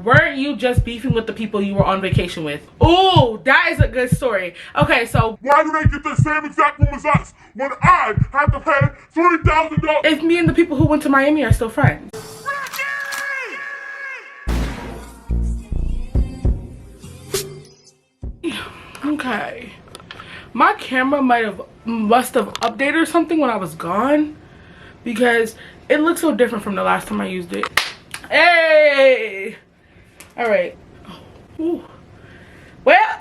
weren't you just beefing with the people you were on vacation with? Ooh, that is a good story. Okay, so why do they get the same exact room as us when I have to pay $3,000? if me and the people who went to Miami are still friends. Okay, my camera must have updated or something when I was gone, because it looks so different from the last time I used it. Hey, all right. Ooh. Well,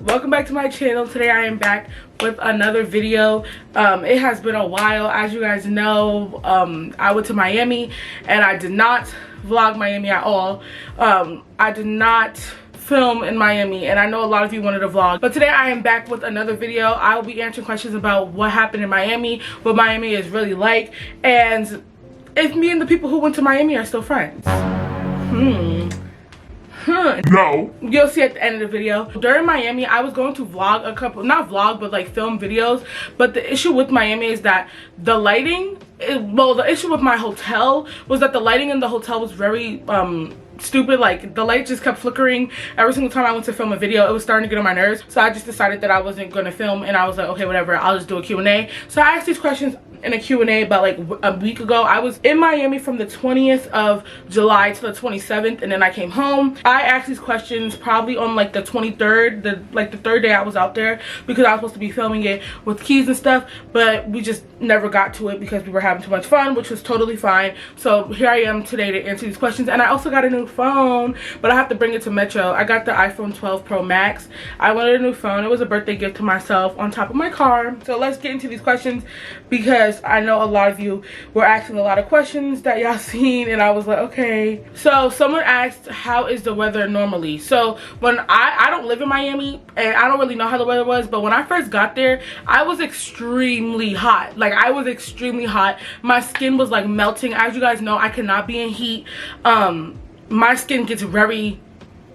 welcome back to my channel. Today I am back with another video. It has been a while. As you guys know, I went to Miami and I did not vlog Miami at all. I did not film in Miami, and I know a lot of you wanted a vlog, but today I am back with another video. I will be answering questions about what happened in Miami, what Miami is really like, and if me and the people who went to Miami are still friends. No. You'll see at the end of the video. During Miami, I was going to vlog a couple, not vlog, but like film videos, but the issue with Miami is that the lighting, the issue with my hotel was that the lighting in the hotel was very stupid. Like, the light just kept flickering every single time I went to film a video. It was starting to get on my nerves, so I just decided that I wasn't going to film, and I was like, okay, whatever, I'll just do a Q&A. So I asked these questions in a Q&A about like a week ago. I was in Miami from the 20th of July to the 27th, and then I came home. I asked these questions probably on like the 23rd, the third day I was out there, because I was supposed to be filming it with keys and stuff, but we just never got to it because we were having too much fun, which was totally fine. So here I am today to answer these questions, and I also got a new phone, but I have to bring it to Metro. I got the iPhone 12 Pro Max. I wanted a new phone. It was a birthday gift to myself on top of my car. So let's get into these questions, because I know a lot of you were asking a lot of questions that y'all seen, and I was like, okay. So someone asked, how is the weather normally? So when I don't live in Miami, and I don't really know how the weather was, but when I first got there, I was extremely hot. Like, I was extremely hot. My skin was like melting. As you guys know, I cannot be in heat. My skin gets very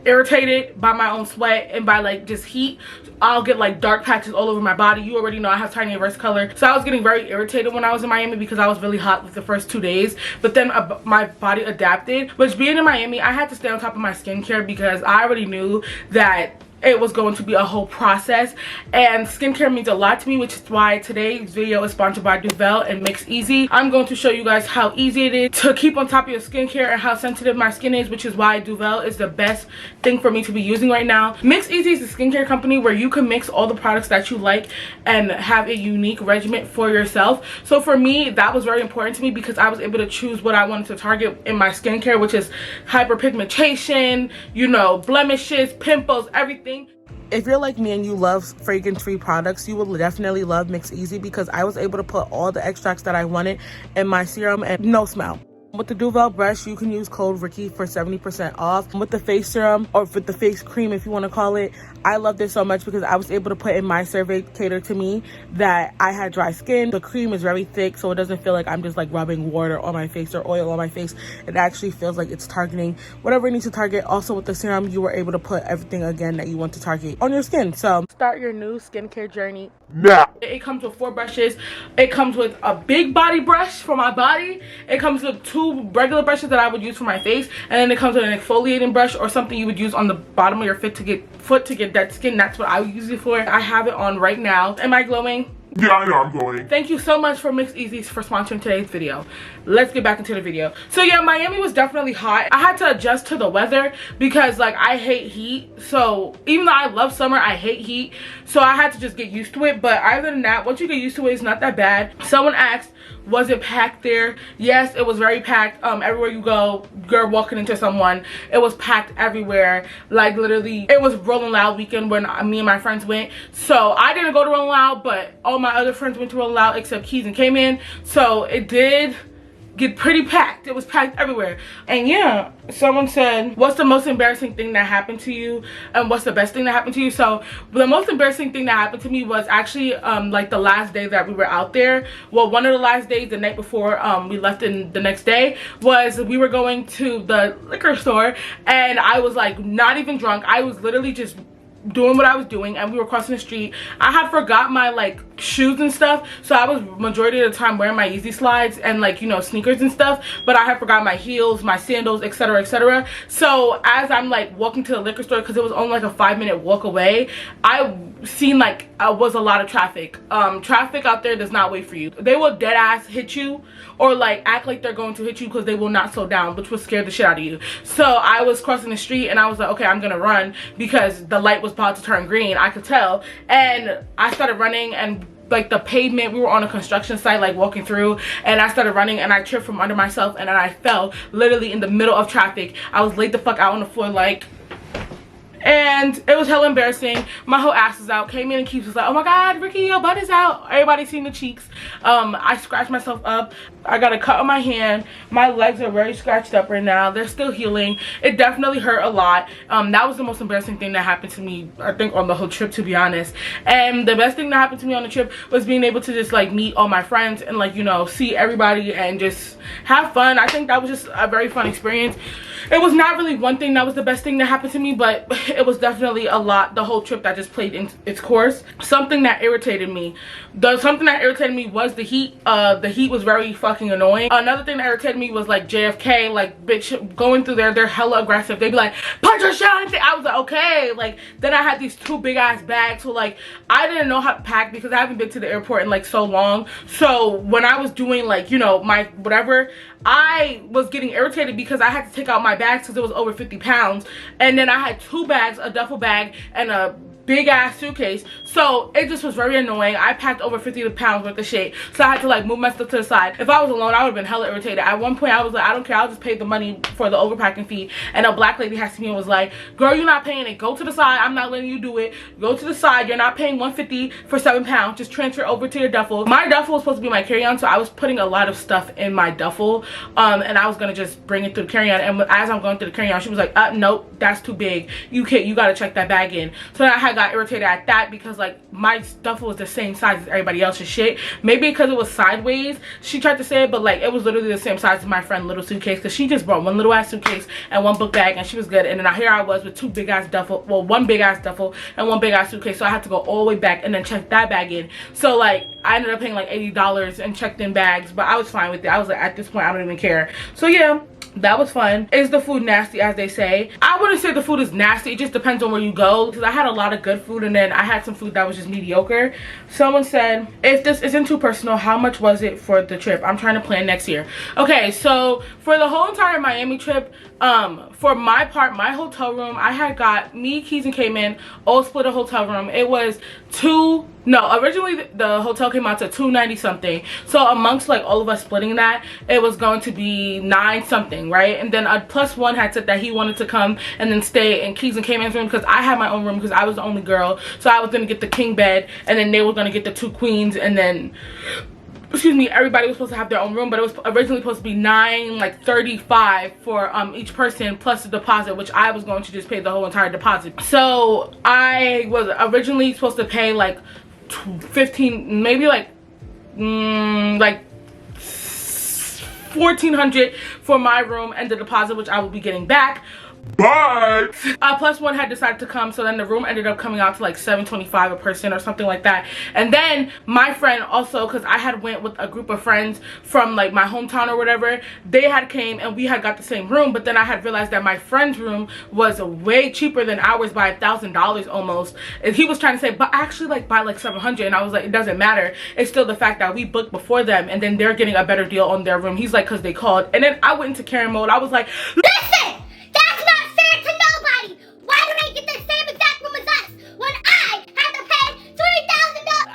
irritated by my own sweat and by like just heat. I'll get like dark patches all over my body. You already know I have tiny reverse color, so I was getting very irritated when I was in Miami because I was really hot with the first 2 days, but then my body adapted. Which, being in Miami, I had to stay on top of my skincare because I already knew that it was going to be a whole process, and skincare means a lot to me, which is why today's video is sponsored by Duvel and Mix Easy. I'm going to show you guys how easy it is to keep on top of your skincare and how sensitive my skin is, which is why Duvel is the best thing for me to be using right now. Mix Easy is a skincare company where you can mix all the products that you like and have a unique regimen for yourself. So for me, that was very important to me because I was able to choose what I wanted to target in my skincare, which is hyperpigmentation, you know, blemishes, pimples, everything. If you're like me and you love fragrance-free products, you will definitely love Mix Easy, because I was able to put all the extracts that I wanted in my serum and no smell. With the Duvel brush, you can use code Rykky for 70% off. With the face serum, or with the face cream if you want to call it, I love this so much because I was able to put in my survey catered to me that I had dry skin. The cream is very thick, so it doesn't feel like I'm just like rubbing water on my face or oil on my face. It actually feels like it's targeting whatever it needs to target. Also with the serum, you were able to put everything again that you want to target on your skin. So start your new skincare journey now. It comes with 4 brushes. It comes with a big body brush for my body. It comes with 2 regular brushes that I would use for my face, and then it comes with an exfoliating brush or something you would use on the bottom of your foot to get dead skin. That's what I would use it for. I have it on right now. Am I glowing? Yeah, I know I'm glowing. Thank you so much for Mix Easy for sponsoring today's video. Let's get back into the video. So yeah, Miami was definitely hot. I had to adjust to the weather because like I hate heat. So even though I love summer, I hate heat. So I had to just get used to it. But other than that, once you get used to it, it's not that bad. Someone asked, was it packed there? Yes, it was very packed. Everywhere you go, you're walking into someone. It was packed everywhere. Like literally, it was Rolling Loud weekend when me and my friends went. So I didn't go to Rolling Loud, but all my other friends went to Rolling Loud except Keys and Cayman. So it did get pretty packed. It was packed everywhere. And yeah, someone said, what's the most embarrassing thing that happened to you and what's the best thing that happened to you? So the most embarrassing thing that happened to me was actually like the last day that we were out there. Well, one of the last days, the night before we left in the next day, was we were going to the liquor store, and I was like not even drunk. I was literally just doing what I was doing, and we were crossing the street. I had forgot my like shoes and stuff, so I was majority of the time wearing my Yeezy slides and like, you know, sneakers and stuff, but I had forgot my heels, my sandals, etc, etc. So as I'm like walking to the liquor store, because it was only like a 5-minute walk away, I seen like was a lot of traffic. Traffic out there does not wait for you. They will dead ass hit you or like act like they're going to hit you because they will not slow down, which will scare the shit out of you. So I was crossing the street and I was like, okay, I'm gonna run because the light was about to turn green, I could tell. And I started running, and like the pavement, we were on a construction site like walking through, and I started running and I tripped from under myself and then I fell literally in the middle of traffic. I was laid the fuck out on the floor like, and it was hella embarrassing. My whole ass was out. Came in and Keith was like, oh my god, Rykky, your butt is out. Everybody seen the cheeks. I scratched myself up. I got a cut on my hand. My legs are very scratched up right now. They're still healing. It definitely hurt a lot. That was the most embarrassing thing that happened to me, I think, on the whole trip, to be honest. And the best thing that happened to me on the trip was being able to just like meet all my friends and like, you know, see everybody and just have fun. I think that was just a very fun experience. It was not really one thing that was the best thing that happened to me, but it was definitely a lot, the whole trip that just played in its course. Something that irritated me was the heat. The heat was very fucking annoying. Another thing that irritated me was like JFK, like bitch going through there, they're hella aggressive. They'd be like, punch your shit. I was like, okay. Like then I had these 2 big ass bags, so like I didn't know how to pack because I haven't been to the airport in like so long. So when I was doing like, you know, my whatever, I was getting irritated because I had to take out my bags because it was over 50 pounds, and then I had 2 bags, a duffel bag and a big ass suitcase, so it just was very annoying. I packed over 50 pounds worth of shit, so I had to like move my stuff to the side. If I was alone, I would have been hella irritated. At one point I was like, I don't care, I'll just pay the money for the overpacking fee. And a black lady has to me and was like, girl, you're not paying it, go to the side, I'm not letting you do it, go to the side, you're not paying 150 for 7 pounds, just transfer over to your duffel. My duffel was supposed to be my carry-on, so I was putting a lot of stuff in my duffel, and I was gonna just bring it through the carry-on. And as I'm going through the carry-on, she was like, nope, that's too big, you gotta check that bag in. So then I had got irritated at that because like my duffel was the same size as everybody else's shit. Maybe because it was sideways, she tried to say it, but like it was literally the same size as my friend's little suitcase, because she just brought one little ass suitcase and 1 book bag and she was good. And then here I was with 2 big ass duffel, well 1 big ass duffel and 1 big ass suitcase, so I had to go all the way back and then check that bag in. So like I ended up paying like $80 and checked in bags, but I was fine with it. I was like, at this point I don't even care. So yeah, that was fun. Is the food nasty, as they say? I wouldn't say the food is nasty, it just depends on where you go, because I had a lot of good food and then I had some food that was just mediocre. Someone said, if this isn't too personal, how much was it for the trip? I'm trying to plan next year. Okay, so for the whole entire Miami trip, for my part, my hotel room, I had got, me, Keys, and Cayman all split a hotel room. It was originally the hotel came out to $290 something, so amongst like all of us splitting that, it was going to be $9 something, right? And then a +1 had said that he wanted to come and then stay in Keys and Cayman's room, because I had my own room because I was the only girl, so I was gonna get the king bed and then they were gonna get the 2 queens, and then excuse me, everybody was supposed to have their own room, but it was originally supposed to be $935 for each person plus the deposit, which I was going to just pay the whole entire deposit. So I was originally supposed to pay like 15, maybe like $1,400 for my room and the deposit, which I will be getting back. But +1 had decided to come, so then the room ended up coming out to like $725 a person or something like that. And then my friend also, because I had went with a group of friends from like my hometown or whatever, they had came and we had got the same room, but then I had realized that my friend's room was way cheaper than ours by $1,000 almost. And he was trying to say, but actually like by like $700, and I was like, it doesn't matter, it's still the fact that we booked before them and then they're getting a better deal on their room. He's like, because they called. And then I went into Karen mode. I was like, listen, that's not fair to nobody. Why do they get the same exact room as us when I had to pay $3,000?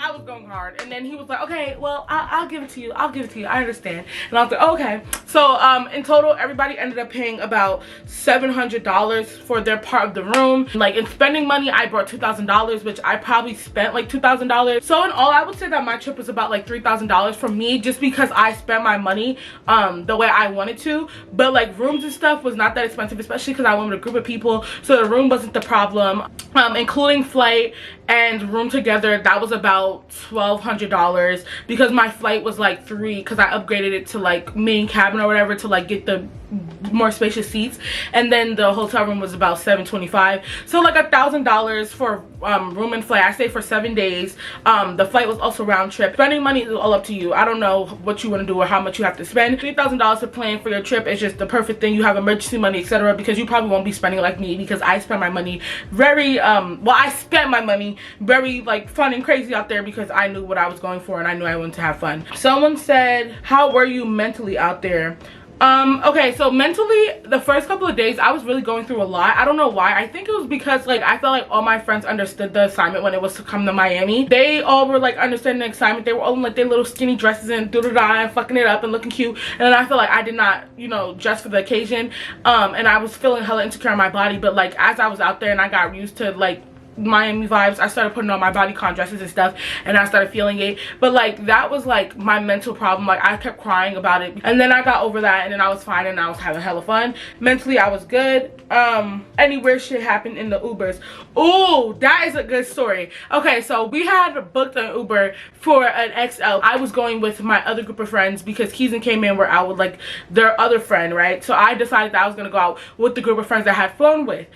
I was going hard. And then he was like, okay, well, I'll give it to you. I'll give it to you. I understand. And I was like, oh, okay. So in total, everybody ended up paying about $700 for their part of the room. Like in spending money, I brought $2,000, which I probably spent like $2,000. So in all, I would say that my trip was about like $3,000 for me, just because I spent my money the way I wanted to. But like rooms and stuff was not that expensive, especially because I went with a group of people, so the room wasn't the problem. Including flight and room together, that was about $1,200, because my flight was like $3, because I upgraded it to like main cabin or whatever to like get the more spacious seats, and then the hotel room was about $725, so like $1,000 for room and flight. I stayed for 7 days. The flight was also round trip. Spending money is all up to you. I don't know what you want to do or how much you have to spend. $3,000 to plan for your trip is just the perfect thing. You have emergency money, etc., because you probably won't be spending like me, because I spend my money very well, I spent my money very like fun and crazy out there because I knew what I was going for and I knew I wanted to have fun. Someone said, how were you mentally out there? Okay, so mentally, the first couple of days, I was really going through a lot. I don't know why. I think it was because, like, I felt like all my friends understood the assignment when it was to come to Miami. They all were, like, understanding the assignment. They were all in, like, their little skinny dresses and da-da-da and fucking it up and looking cute. And then I feel like I did not, you know, dress for the occasion. And I was feeling hella insecure in my body. But, like, as I was out there and I got used to, like, Miami vibes, I started putting on my bodycon dresses and stuff, and I started feeling it. But like, that was like my mental problem. Like, I kept crying about it, and then I got over that, and then I was fine, and I was having hella fun. Mentally, I was good. Any weird shit happened in the Ubers. Oh, that is a good story. Okay, so we had booked an Uber for an XL. I was going with my other group of friends because Keys and K-Man were out with like their other friend, right? So I decided that I was gonna go out with the group of friends I had flown with.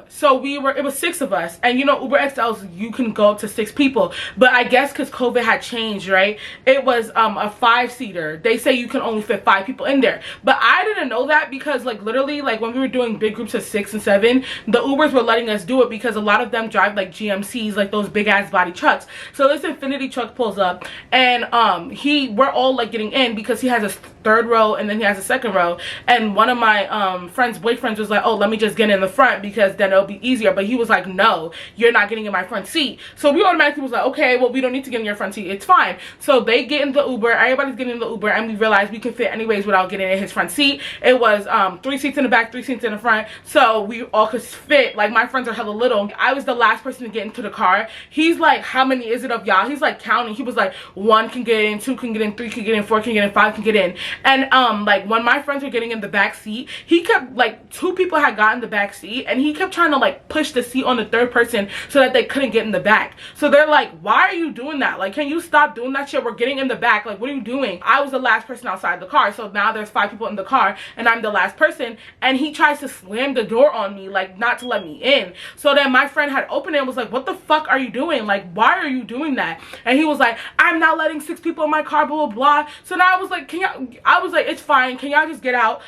So it was 6 of us. And you know, Uber XLs, you can go up to 6 people. But I guess because COVID had changed, right? It was a 5-seater. They say you can only fit 5 people in there. But I didn't know that because, like, literally, like, when we were doing big groups of 6 and 7, the Ubers were letting us do it because a lot of them drive, like, GMCs, like, those big-ass body trucks. So this Infinity truck pulls up, and we're all, like, getting in because he has a 3rd row and then he has a 2nd row. And one of my friend's boyfriends was like, oh, let me just get in the front because then it'll be easier. But he was like, no, you're not getting in my front seat. So we automatically was like, okay, well, we don't need to get in your front seat, it's fine. So they get in the Uber, everybody's getting in the Uber, and we realized we could fit anyways without getting in his front seat. It was 3 seats in the back, 3 seats in the front, so we all could fit. Like, my friends are hella little. I was the last person to get into the car. He's like, how many is it of y'all? He's like counting. He was like, 1 can get in, 2 can get in, 3 can get in, 4 can get in, 5 can get in. And like, when my friends were getting in the back seat, he kept, like, 2 people had gotten the back seat, and he kept trying to, like, push the seat on the 3rd person so that they couldn't get in the back. So they're like, why are you doing that? Like, can you stop doing that shit? We're getting in the back. Like, what are you doing? I was the last person outside the car, so now there's 5 people in the car and I'm the last person, and he tries to slam the door on me, like, not to let me in. So then my friend had opened it and was like, what the fuck are you doing? Like, why are you doing that? And he was like, I'm not letting 6 people in my car, blah blah blah. So now I was like, it's fine, can y'all just get out?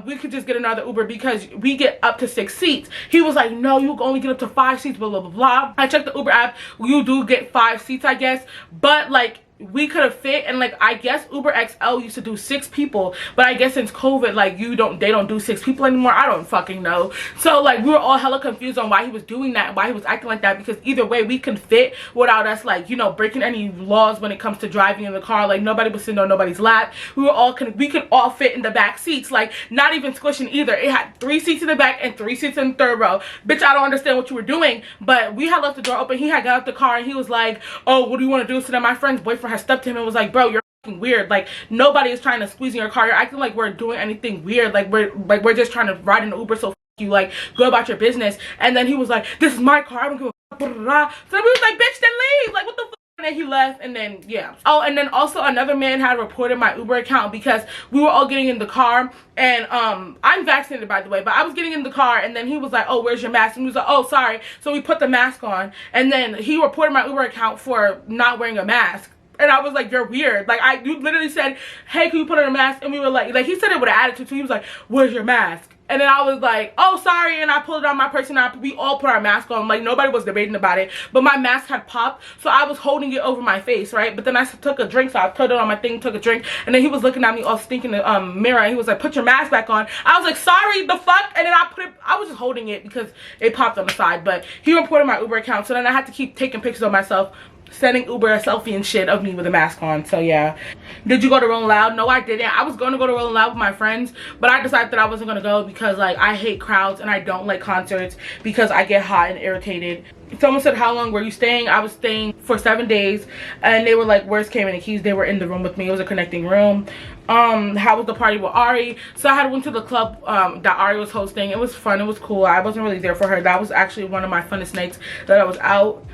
We could just get another Uber because we get up to 6 seats. He was like, no, you only get up to 5 seats, blah blah blah blah. I checked the Uber app, you do get 5 seats, I guess, but like, we could have fit. And like, I guess Uber XL used to do 6 people, but I guess since COVID, like, they don't do 6 people anymore. I don't fucking know. So like, we were all hella confused on why he was doing that and why he was acting like that, because either way we can fit without us, like, you know, breaking any laws when it comes to driving in the car. Like, nobody was sitting on nobody's lap. We could all fit in the back seats, like, not even squishing either. It had 3 seats in the back and 3 seats in the 3rd row. Bitch, I don't understand what you were doing. But we had left the door open. He had got out the car and he was like, oh, what do you want to do? So then my friend's boyfriend had stepped to him and was like, bro, you're fucking weird. Like, nobody is trying to squeeze in your car. You're acting like we're doing anything weird. Like, we're just trying to ride in the Uber, so you, like, go about your business. And then he was like, this is my car, I don't give a fuck. So we was like, bitch, then leave. Like, what the fuck? And then he left, and then yeah. Oh, and then also another man had reported my Uber account because we were all getting in the car, and I'm vaccinated, by the way, but I was getting in the car, and then he was like, oh, where's your mask? And he was like, oh, sorry. So we put the mask on, and then he reported my Uber account for not wearing a mask. And I was like, you're weird. Like, you literally said, hey, can you put on a mask? And we were like he said it with an attitude too. He was like, where's your mask? And then I was like, oh, sorry. And I pulled it on my person. We all put our mask on. Like, nobody was debating about it. But my mask had popped, so I was holding it over my face, right? But then I took a drink, so I put it on my thing, took a drink. And then he was looking at me all stinking in the mirror. And he was like, put your mask back on. I was like, sorry, the fuck? And then I was just holding it because it popped on the side. But he reported my Uber account, so then I had to keep taking pictures of myself, sending Uber a selfie and shit of me with a mask on. So yeah. Did you go to Rolling Loud? No, I didn't. I was going to go to Rolling Loud with my friends, but I decided that I wasn't going to go because, like, I hate crowds and I don't like concerts because I get hot and irritated. Someone said, how long were you staying? I was staying for 7 days, and they were like, where's Cam and the keys? They were in the room with me. It was a connecting room. How was the party with Ari? So I had went to the club that Ari was hosting. It was fun. It was cool. I wasn't really there for her. That was actually one of my funnest nights that I was out.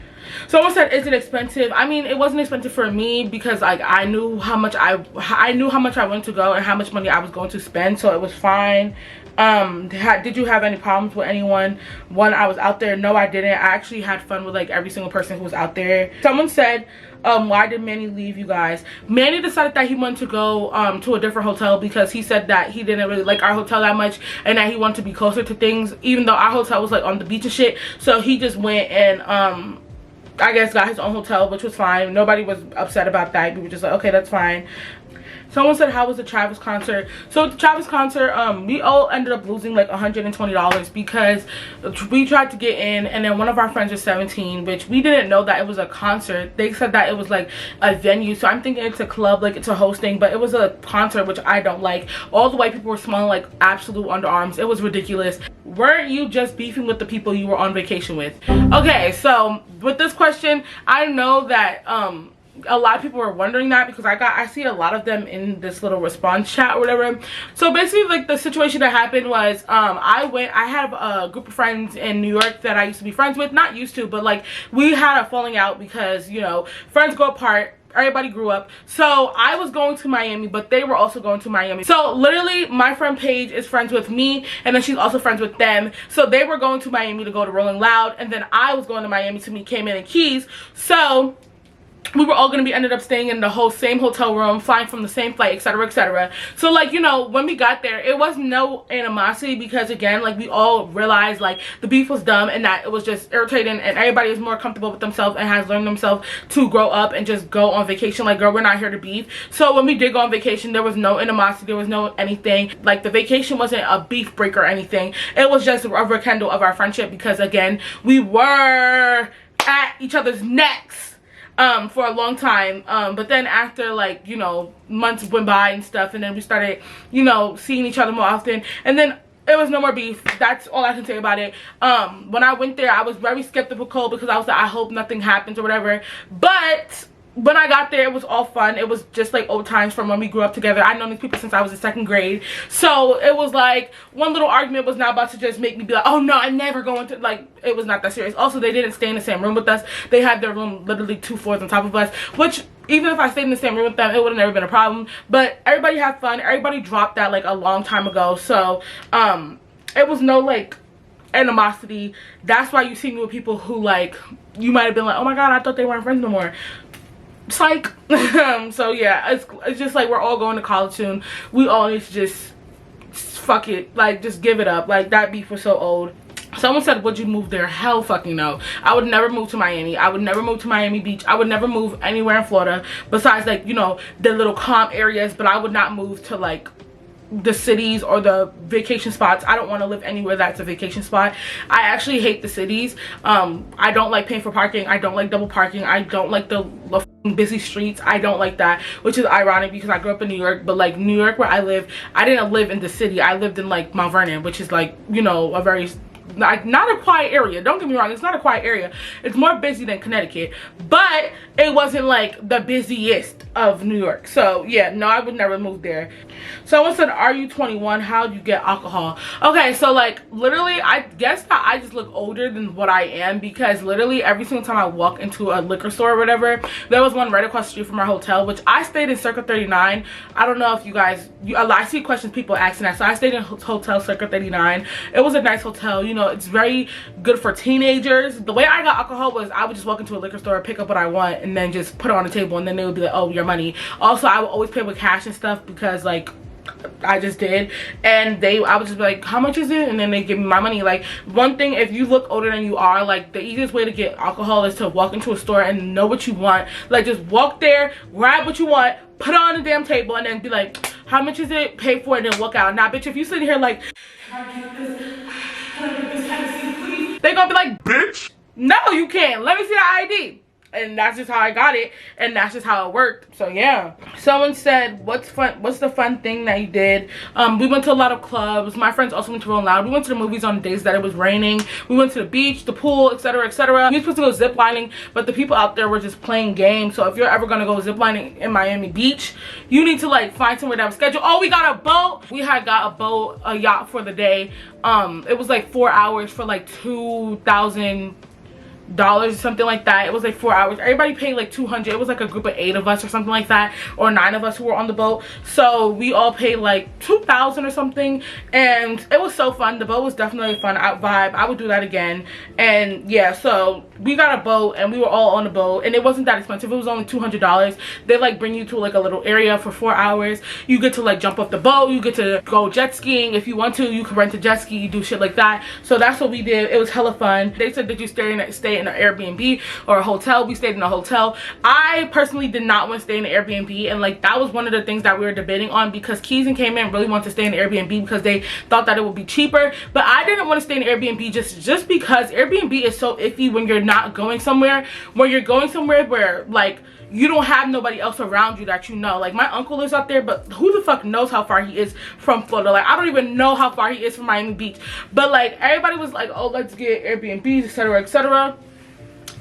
Someone said, is it expensive? I mean, it wasn't expensive for me because like I knew how much I wanted to go and how much money I was going to spend, so it was fine. Did you have any problems with anyone when I was out there? No, I didn't. I actually had fun with like every single person who was out there. Someone said, why did Manny leave you guys? Manny decided that he wanted to go to a different hotel because he said that he didn't really like our hotel that much and that he wanted to be closer to things, even though our hotel was like on the beach and shit. So he just went and I guess got his own hotel, which was fine. Nobody was upset about that. We were just like, okay, that's fine. Someone said, how was the Travis concert? So the Travis concert, we all ended up losing like $120 because we tried to get in, and then one of our friends was 17, which we didn't know that it was a concert. They said that it was like a venue, so I'm thinking it's a club, like it's a hosting, but it was a concert, which I don't like. All the white people were smelling like absolute underarms. It was ridiculous. Weren't you just beefing with the people you were on vacation with? Okay, so with this question, I know that a lot of people were wondering that because I see a lot of them in this little response chat or whatever. So basically, like, the situation that happened was I have a group of friends in New York that I used to be friends with. Not used to, but like we had a falling out because, you know, friends go apart. Everybody grew up. So I was going to Miami, but they were also going to Miami. So literally my friend Paige is friends with me, and then she's also friends with them. So they were going to Miami to go to Rolling Loud, and then I was going to Miami to meet Cayman and Keys. So we were all going to be ended up staying in the same hotel room, flying from the same flight, etc, etc. So like, you know, when we got there, it was no animosity because, again, like, we all realized like the beef was dumb and that it was just irritating, and everybody is more comfortable with themselves and has learned themselves to grow up and just go on vacation. Like, girl, we're not here to beef. So when we did go on vacation, there was no animosity, there was no anything. Like, the vacation wasn't a beef break or anything. It was just a rekindle of our friendship because, again, we were at each other's necks for a long time, but then after, like, you know, months went by and stuff, and then we started, you know, seeing each other more often, and then it was no more beef. That's all I can say about it. When I went there, I was very skeptical because I was like, I hope nothing happens or whatever, but when I got there, it was all fun. It was just like old times from when we grew up together. I've known these people since I was in 2nd grade. So it was like one little argument was not about to just make me be like, oh no, I'm never going to, like, it was not that serious. Also, they didn't stay in the same room with us. They had their room literally 2 floors on top of us, which even if I stayed in the same room with them, it would have never been a problem. But everybody had fun. Everybody dropped that like a long time ago. So it was no like animosity. That's why you see me with people who, like, you might have been like, oh my god, I thought they weren't friends no more. Psych. So yeah, it's just like we're all going to college soon. We all need to just fuck it, like, just give it up. Like, that beef was so old. Someone said, would you move there? Hell fucking no. I would never move to Miami. I would never move to Miami Beach. I would never move anywhere in Florida besides, like, you know, the little calm areas, but I would not move to like the cities or the vacation spots. I don't want to live anywhere that's a vacation spot. I actually hate the cities. I don't like paying for parking. I don't like double parking. I don't like the busy streets. I don't like that, which is ironic because I grew up in New York, but like New York where I live, I didn't live in the city. I lived in like Mount Vernon, which is like, you know, a very like not a quiet area. Don't get me wrong, it's not a quiet area. It's more busy than Connecticut, but it wasn't like the busiest of New York. So yeah, no, I would never move there. Someone said, are you 21? How do you get alcohol? Okay, so like literally, I guess that I just look older than what I am because literally every single time I walk into a liquor store or whatever, there was one right across the street from our hotel, which I stayed in Circa 39. I don't know if you guys, I see questions people asking that. So I stayed in Hotel Circa 39. It was a nice hotel. You know, it's very good for teenagers. The way I got alcohol was I would just walk into a liquor store, pick up what I want, and then just put it on the table, and then they would be like, oh, your money. Also, I would always pay with cash and stuff because like I just did, and I would just be like, how much is it? And then they give me my money. Like, one thing, if you look older than you are, like the easiest way to get alcohol is to walk into a store and know what you want. Like, just walk there, grab what you want, put it on the damn table, and then be like, how much is it? Pay for it, and then walk out. Now, bitch, if you sit here like, can I get this? Can I get this Tennessee, please? They gonna be like, Bitch! no, you can't. Let me see the ID. and that's just how I got it, and that's just how it worked. So yeah. Someone said, what's the fun thing that you did? We went to a lot of clubs. My friends also went to Rolling Loud. We went to the movies on days that it was raining. We went to the beach, the pool, etc, etc. We were supposed to go zip lining, but the people out there were just playing games. So if you're ever gonna go zip lining in Miami Beach, you need to like find somewhere that was scheduled. Oh, we got a boat. We had got a boat, a yacht for the day. It was like 4 hours for like $2,000 or something like that. It was like 4 hours. Everybody paid like $200. It was like a group of 8 of us or something like that, or 9 of us who were on the boat. So we all paid like $2,000 or something, and it was so fun. The boat was definitely a fun vibe. I would do that again. And yeah, so we got a boat and we were all on the boat, and it wasn't that expensive. It was only $200. They like bring you to like a little area for 4 hours. You get to like jump off the boat, you get to go jet skiing if you want to. You can rent a jet ski, you do shit like that. So that's what we did. It was hella fun. They said, did you stay in an Airbnb or a hotel? We stayed in a hotel. I personally did not want to stay in an Airbnb, and like that was one of the things that we were debating on, because Keys and Cayman really wanted to stay in an Airbnb because they thought that it would be cheaper, but I didn't want to stay in an Airbnb just because Airbnb is so iffy when you're not going somewhere, when you're going somewhere where like you don't have nobody else around you that you know. Like my uncle lives out there, but who the fuck knows how far he is from Florida? Like I don't even know how far he is from Miami Beach. But like everybody was like, oh, let's get Airbnbs, etc, etc.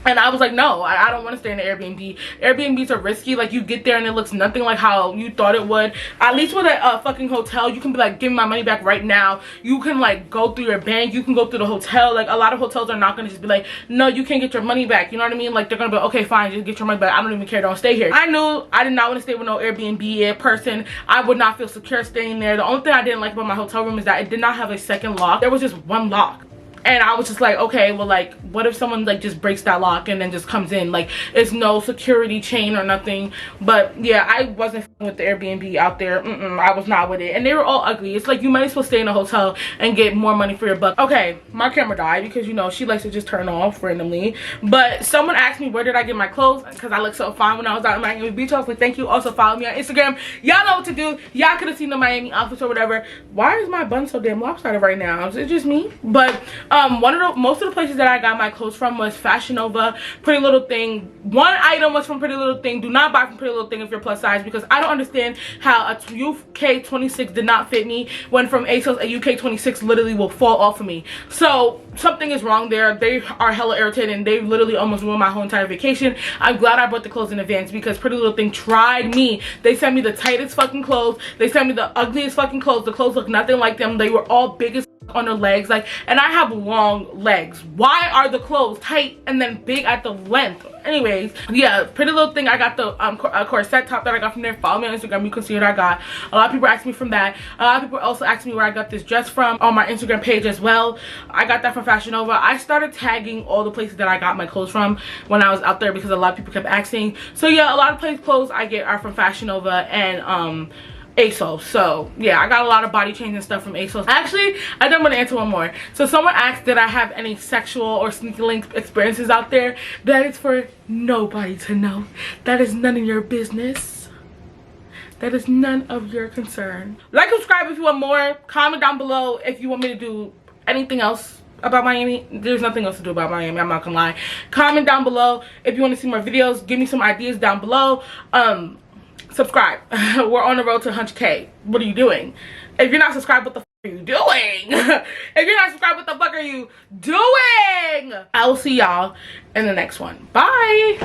And I was like, no, I don't want to stay in an Airbnb. Airbnbs are risky. Like, you get there and it looks nothing like how you thought it would. At least with a fucking hotel, you can be like, give me my money back right now. You can, like, go through your bank. You can go through the hotel. Like, a lot of hotels are not going to just be like, no, you can't get your money back. You know what I mean? Like, they're going to be like, okay, fine, just get your money back. I don't even care. Don't stay here. I knew I did not want to stay with no Airbnb person. I would not feel secure staying there. The only thing I didn't like about my hotel room is that it did not have a second lock. There was just one lock. And I was just like, okay, well, like, what if someone like just breaks that lock and then just comes in? Like, it's no security chain or nothing. But yeah, I wasn't with the Airbnb out there. I was not with it, and they were all ugly. It's like you might as well stay in a hotel and get more money for your buck. Okay, my camera died because, you know, she likes to just turn off randomly. But someone asked me where did I get my clothes, because I looked so fine when I was out in Miami Beach. I was like, thank you. Also follow me on Instagram. Y'all know what to do. Y'all could have seen the Miami outfits or whatever. Why is my bun so damn lopsided right now? Is it just me? But most of the places that I got my clothes from was Fashion Nova, Pretty Little Thing. One item was from Pretty Little Thing. Do not buy from Pretty Little Thing if you're plus size, because I don't understand how a UK 26 did not fit me, when from ASOS a UK 26 literally will fall off of me. So something is wrong there. They are hella irritating. They literally almost ruined my whole entire vacation. I'm glad I bought the clothes in advance, because Pretty Little Thing tried me. They sent me the tightest fucking clothes. They sent me the ugliest fucking clothes. The clothes look nothing like them. They were all big as on their legs, like, and I have long legs. Why are the clothes tight and then big at the length? Anyways, yeah, Pretty Little Thing. I got the corset top that I got from there. Follow me on Instagram, you can see what I got. A lot of people asked me from that. A lot of people also asked me where I got this dress from on my Instagram page as well. I got that from Fashion Nova. I started tagging all the places that I got my clothes from when I was out there, because a lot of people kept asking. So yeah, a lot of clothes I get are from Fashion Nova and ASOS. So yeah, I got a lot of body chains and stuff from ASOS. Actually, I don't want to answer one more. So someone asked, did I have any sexual or sneaky link experiences out there? That is for nobody to know. That is none of your business. That is none of your concern. Like, subscribe if you want more. Comment down below if you want me to do anything else about Miami. There's nothing else to do about Miami, I'm not gonna lie. Comment down below if you want to see more videos. Give me some ideas down below. Subscribe. We're on the road to 100K. What are you doing? If you're not subscribed, what the fuck are you doing? If you're not subscribed, what the fuck are you doing? I will see y'all in the next one. Bye.